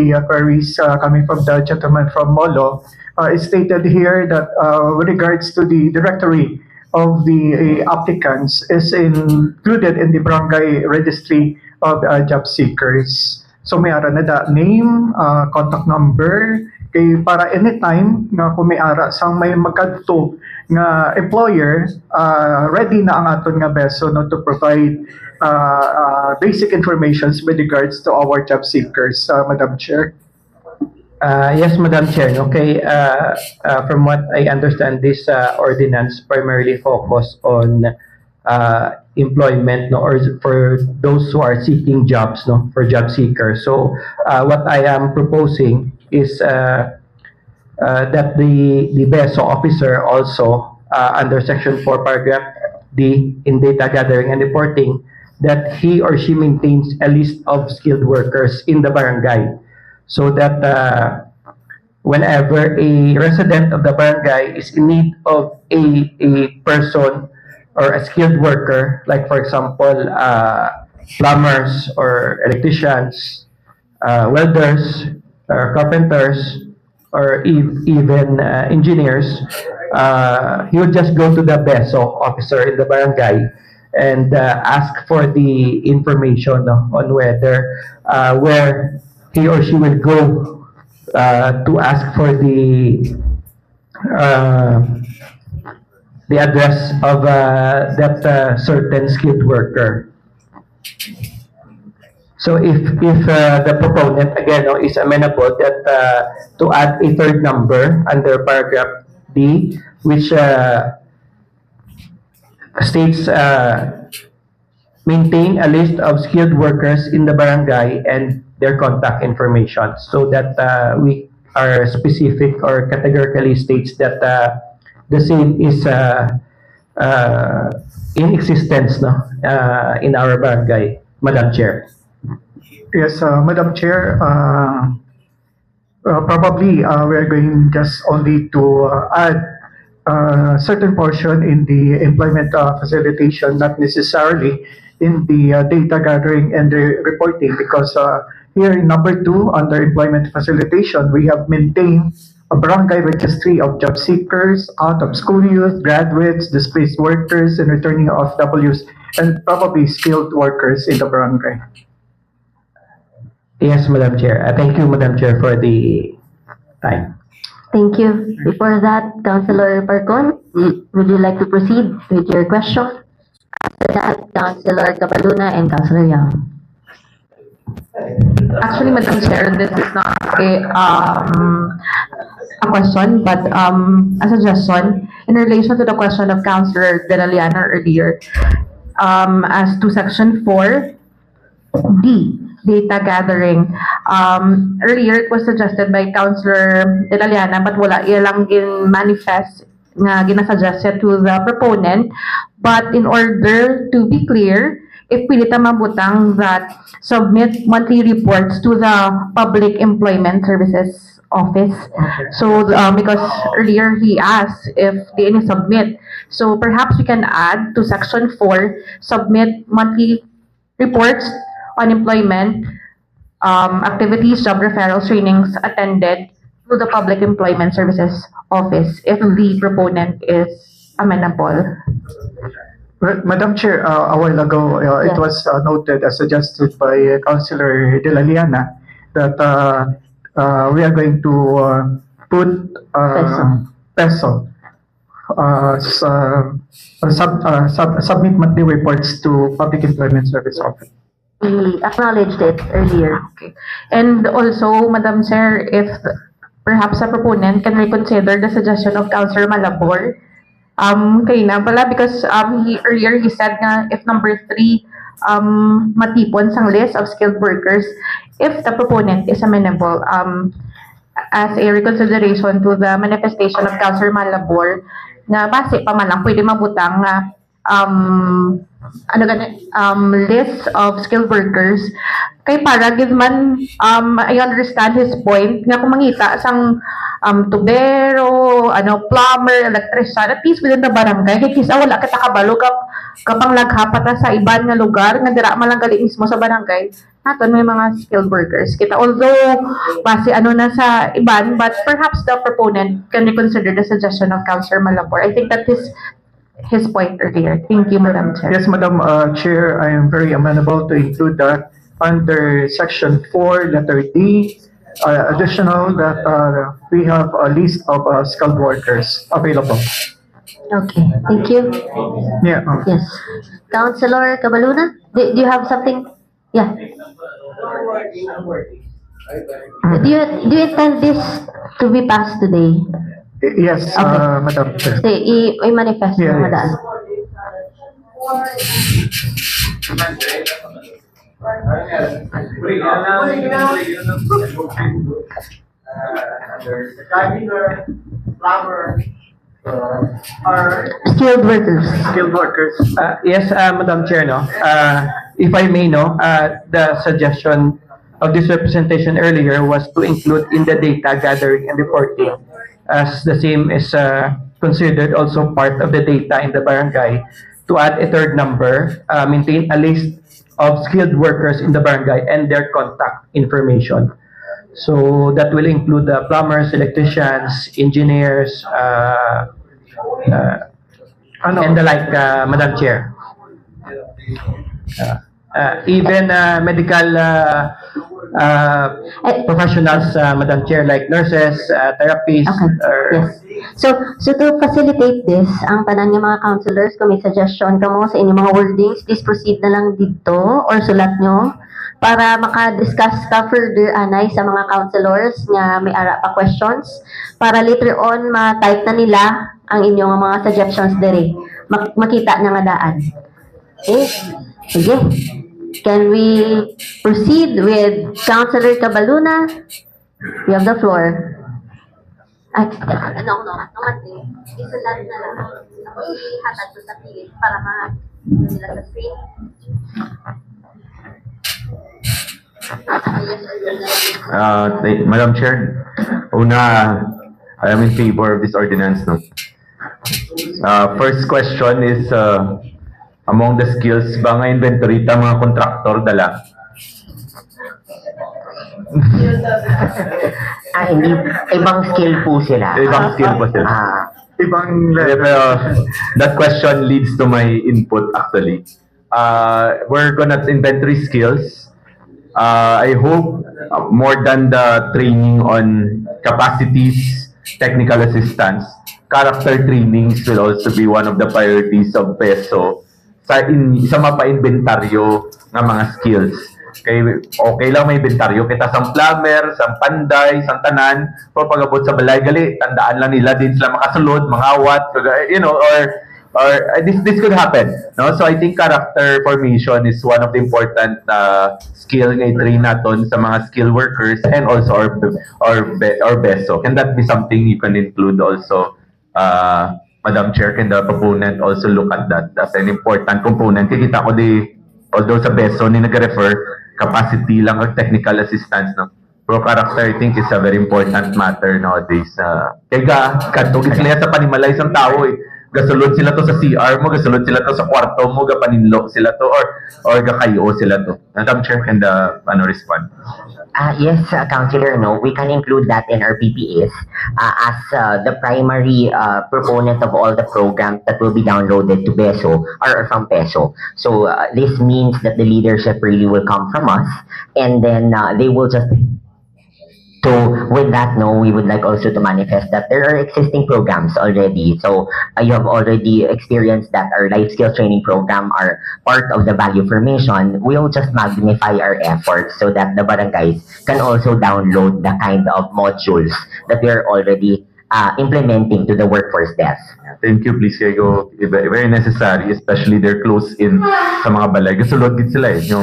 the queries coming from the gentleman from Molo. It's stated here that with regards to the directory of the applicants is included in the barangay registry of job seekers. So may ara na da name, contact number, kay para anytime nga kung may ara sang may magkadto nga employer, ready na ang aton nga beso no, to provide basic informations with regards to our job seekers, Madam Chair. Yes, Madam Chair. Okay, from what I understand, this ordinance primarily focus on employment, no, or for those who are seeking jobs, no, for job seekers. So, what I am proposing is that the BESO officer also under Section 4, Paragraph D in data gathering and reporting, that he or she maintains a list of skilled workers in the barangay, so that whenever a resident of the barangay is in need of a person or a skilled worker, like for example, plumbers or electricians, welders, or carpenters, or even engineers, he would just go to the BESO officer in the barangay and ask for the information on whether where he or she will go to ask for the address of that certain skilled worker. So if the proponent again is amenable that to add a third number under paragraph D, which states maintain a list of skilled workers in the barangay and their contact information, so that we are specific or categorically states that the same is in existence, no, in our barangay, Madam Chair. Yes, Madam Chair, probably we are going just only to add a certain portion in the employment facilitation, not necessarily in the data gathering and the reporting, because here in number 2, under employment facilitation, we have maintained a barangay registry of job seekers, out of school youth, graduates, displaced workers, and returning OFWs, and probably skilled workers in the barangay. Yes, Madam Chair. Thank you, Madam Chair, for the time. Thank you. Before that, Councilor Parcon, would you like to proceed with your question? After that, Councilor Capaluna and Councilor Yang. Actually, Madam Chair, this is not a question, but a suggestion in relation to the question of Councilor De La Liana earlier, as to Section 4D, data gathering. Earlier, it was suggested by Councilor De La Liana, but wala ilang manifest nga ginasuggest to the proponent. But in order to be clear, if pwede ta mabutang that submit monthly reports to the Public Employment Services Office. Okay. So, because earlier he asked if they submit. So perhaps we can add to Section 4, submit monthly reports on employment activities, job referrals, trainings attended to the Public Employment Services Office if the proponent is amenable. Madam Chair, a while ago, it was noted as suggested by Councilor De La Liana that we are going to put peso submit monthly reports to Public Employment Service Office. We acknowledged it earlier. Okay. And also, Madam Chair, if perhaps a proponent can reconsider the suggestion of Councilor Malabor, kaya na pala, because earlier he said na if number 3 matipon sang list of skilled workers, if the proponent is amenable, as a reconsideration to the manifestation of Councilor Malabor, na base pa man lang pwede mabutang na list of skilled workers, kay para give man I understand his point nga kung mangita sang tubero, plumber, electrician, at least within the barangay, kay kisa wala kita kabalo kapang laghapat sa iban nga lugar nga dira man lang gali mismo sa barangay, naton may mga skilled workers kita. Although, base ano na sa iban, but perhaps the proponent can reconsider the suggestion of Councilor Malapor. I think that is his point earlier. Thank you, Madam Chair. Yes, Madam Chair, I am very amenable to include that under Section 4, letter D, additional that we have a list of skilled workers available. Okay, thank you. Yeah. Yes. Councilor Cabaluna, do you have something? Yeah. Do you intend this to be passed today? Yes, Okay. Madam Chair. Say, i-manifest Yes. mo madaan. Skilled workers. Skilled workers. Yes, Madam Chair, no? If I may, no, the suggestion of this representation earlier was to include in the data gathering and reporting as the same is considered also part of the data in the barangay to add a third number, maintain a list of skilled workers in the barangay and their contact information. So that will include the plumbers, electricians, engineers, and the like, Madam Chair. Even medical professionals, Madam Chair, like nurses, therapists, Okay, or yes. So to facilitate this, ang tanan niyo mga councilors, kung may suggestion ka mo sa inyong mga wordings, please proceed na lang dito or sulat nyo para maka-discuss ka further anay sa mga councilors nga may ara pa questions para later on ma-type na nila ang inyong mga suggestions dire. Makita na nga daan. Okay? Sige. Can we proceed with Councilor Cabaluna? You have the floor. Ay, no, naman din. Isulat na lang. Ako ihatag ko sa pilit para nila sa screen. Madam Chair, una, I am in favor of this ordinance. No? First question is, among the skills ba nga inventory ta mga contractor dala? Hindi. Ibang skill po sila. Ibang skill pa sila. Ibang Yeah, pero that question leads to my input actually. We're gonna inventory skills. I hope more than the training on capacities, technical assistance, character trainings will also be one of the priorities of PESO sa mapa-inventaryo ng mga skills. Okay lang may inventaryo kita sang plumber, sang panday, sang tanan, pero pag-abot sa balay gali, tandaan lang nila din sila makasulod, mangawat, or this could happen, no? So I think character formation is one of the important skill nga i-train naton sa mga skill workers and also our BESO. Can that be something you can include also, Madam Chair? Can the proponent also look at that as an important component? Kikita ko although sa BESO ni nag-refer capacity lang or technical assistance, no? Pero character, I think, is a very important matter nowadays. Kaya katugid sila sa panimalay sa tao eh. Gasulod sila to sa CR mo, gasulod sila to sa kwarto mo, gapaninlo sila to, or gakayo sila to. Madam Chair, can the respond? Yes, Councilor, no, we can include that in our PPAs as the primary proponent of all the programs that will be downloaded to PESO or from PESO. So this means that the leadership really will come from us, and then they will just. So with that, no, we would like also to manifest that there are existing programs already. So you have already experienced that our life skills training program are part of the value formation. We'll just magnify our efforts so that the barangays can also download the kind of modules that we are already implementing to the workforce desk. Thank you, please, Kego. Very necessary, especially they're close in sa mga balay. Gasulod din sila eh. Yung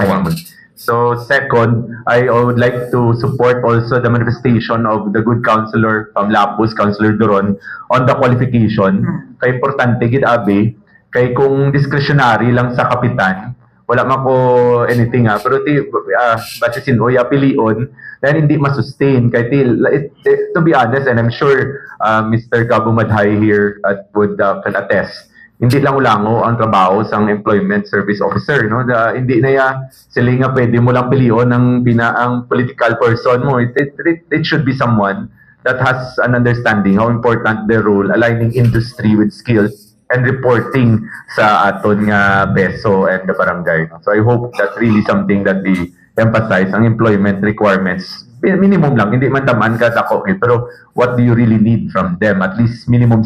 So second, I would like to support also the manifestation of the good councilor from Lapus, Councilor Duron, on the qualification. Kay importante gid abi, kay kung discretionary lang sa kapitan, wala man ko anything pero base sinoy apilion, then hindi masustain. Kay to be honest, and I'm sure Mr. Gabo Madhay here would can attest, hindi lang ulango ang trabaho sang employment service officer, no? Hindi na ya sila nga pwede mo lang pilion ang binaang political person mo. It should be someone that has an understanding how important their role aligning industry with skills and reporting sa aton nga beso and the barangay. So I hope that's really something that they emphasize ang employment requirements. Minimum lang, hindi man tamaan ka dako, pero what do you really need from them? At least minimum